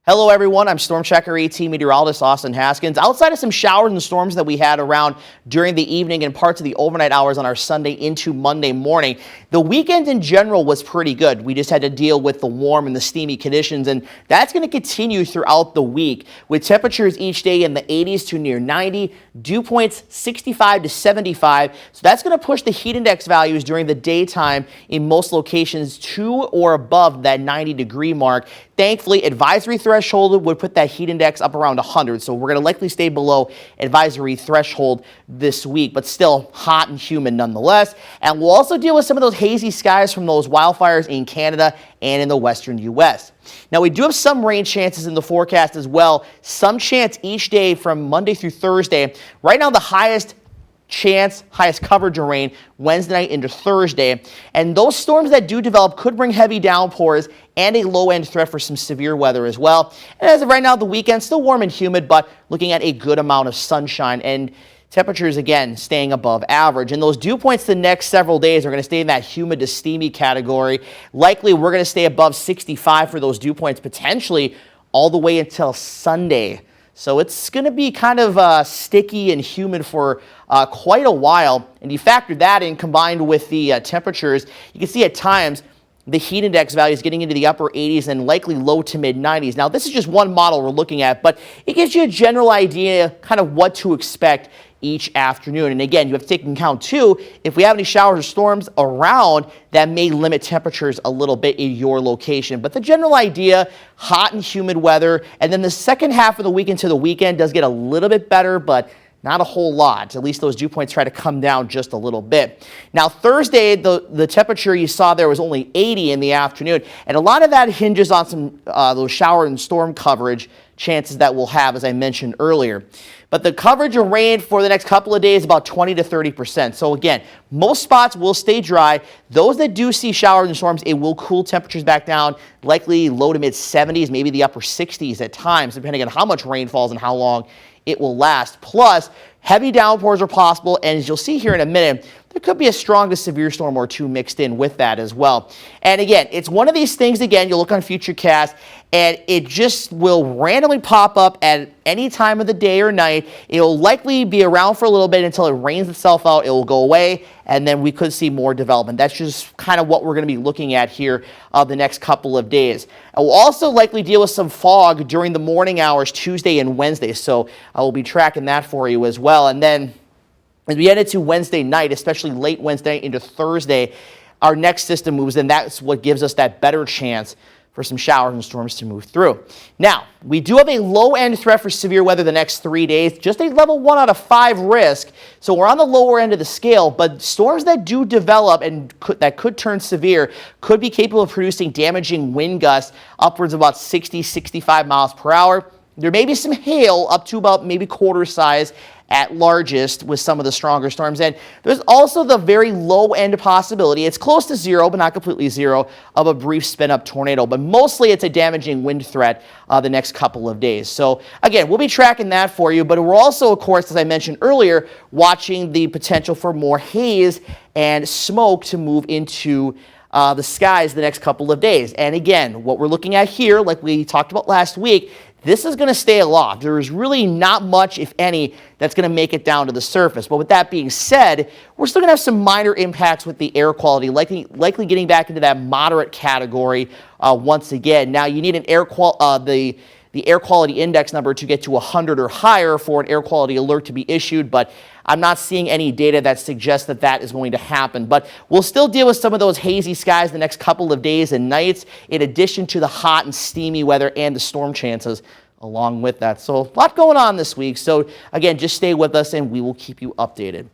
Hello everyone, I'm Storm Checker AT meteorologist Austin Haskins. Outside of some showers and storms that we had around during the evening and parts of the overnight hours on our Sunday into Monday morning, the weekend in general was pretty good. We just had to deal with the warm and the steamy conditions, and that's going to continue throughout the week with temperatures each day in the 80s to near 90, dew points 65 to 75. So that's going to push the heat index values during the daytime in most locations to or above that 90-degree mark. Thankfully, advisory threshold would put that heat index up around 100, so we're going to likely stay below advisory threshold this week, but still hot and humid nonetheless. And we'll also deal with some of those hazy skies from those wildfires in Canada and in the western U.S. Now, we do have some rain chances in the forecast as well, some chance each day from Monday through Thursday. Right now, the highest coverage of rain Wednesday night into Thursday. And those storms that do develop could bring heavy downpours and a low-end threat for some severe weather as well. And as of right now, the weekend still warm and humid, but looking at a good amount of sunshine and temperatures, again, staying above average. And those dew points the next several days are going to stay in that humid to steamy category. Likely, we're going to stay above 65 for those dew points, potentially all the way until Sunday. So it's going to be kind of sticky and humid for quite a while. And you factor that in combined with the temperatures, you can see at times the heat index value is getting into the upper 80s and likely low to mid 90s. Now, this is just one model we're looking at, but it gives you a general idea kind of what to expect each afternoon. And again, you have to take into account too, if we have any showers or storms around, that may limit temperatures a little bit in your location. But the general idea, hot and humid weather, and then the second half of the week into the weekend does get a little bit better, but not a whole lot. At least those dew points try to come down just a little bit. Now, Thursday, the temperature you saw there was only 80 in the afternoon, and a lot of that hinges on some those shower and storm coverage chances that we'll have, as I mentioned earlier. But the coverage of rain for the next couple of days, about 20 to 30%. So again, most spots will stay dry. Those that do see showers and storms, it will cool temperatures back down, likely low to mid 70s, maybe the upper 60s at times, depending on how much rain falls and how long it will last. Plus, heavy downpours are possible, and as you'll see here in a minute, there could be a strong to severe storm or two mixed in with that as well. And again, it's one of these things, again, you'll look on Futurecast, and it just will randomly pop up at any time of the day or night. It'll likely be around for a little bit until it rains itself out. It will go away, and then we could see more development. That's just kind of what we're going to be looking at here the next couple of days. And we'll also likely deal with some fog during the morning hours Tuesday and Wednesday, so I will be tracking that for you as well. And then as we head into Wednesday night, especially late Wednesday into Thursday, our next system moves in. That's what gives us that better chance for some showers and storms to move through. Now, we do have a low-end threat for severe weather the next 3 days, just a level 1 out of 5 risk. So we're on the lower end of the scale, but storms that do develop and that could turn severe could be capable of producing damaging wind gusts upwards of about 60, 65 miles per hour. There may be some hail up to about maybe quarter size at largest with some of the stronger storms. And there's also the very low end possibility, it's close to zero, but not completely zero, of a brief spin-up tornado. But mostly it's a damaging wind threat the next couple of days. So again, we'll be tracking that for you, but we're also, of course, as I mentioned earlier, watching the potential for more haze and smoke to move into the skies the next couple of days. And again, what we're looking at here, like we talked about last week, this is going to stay aloft. There is really not much, if any, that's going to make it down to the surface. But with that being said, we're still going to have some minor impacts with the air quality, likely getting back into that moderate category once again. Now, you need an the air quality index number to get to 100 or higher for an air quality alert to be issued, but I'm not seeing any data that suggests that that is going to happen. But we'll still deal with some of those hazy skies the next couple of days and nights, in addition to the hot and steamy weather and the storm chances along with that. So a lot going on this week. So again, just stay with us and we will keep you updated.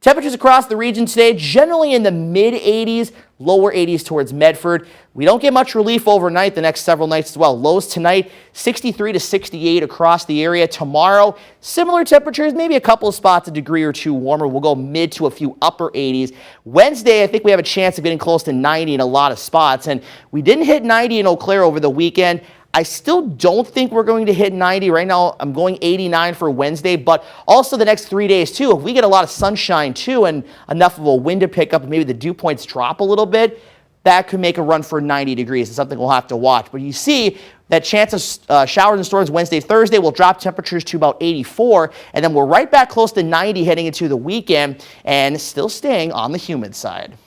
Temperatures across the region today, generally in the mid-80s, lower 80s towards Medford. We don't get much relief overnight the next several nights as well. Lows tonight, 63 to 68 across the area. Tomorrow, similar temperatures, maybe a couple of spots a degree or two warmer. We'll go mid to a few upper 80s. Wednesday, I think we have a chance of getting close to 90 in a lot of spots. And we didn't hit 90 in Eau Claire over the weekend. I still don't think we're going to hit 90. Right now, I'm going 89 for Wednesday, but also the next 3 days, too. If we get a lot of sunshine, too, and enough of a wind to pick up and maybe the dew points drop a little bit, that could make a run for 90 degrees. It's something we'll have to watch. But you see, That chance of showers and storms Wednesday, Thursday will drop temperatures to about 84, and then we're right back close to 90 heading into the weekend and still staying on the humid side.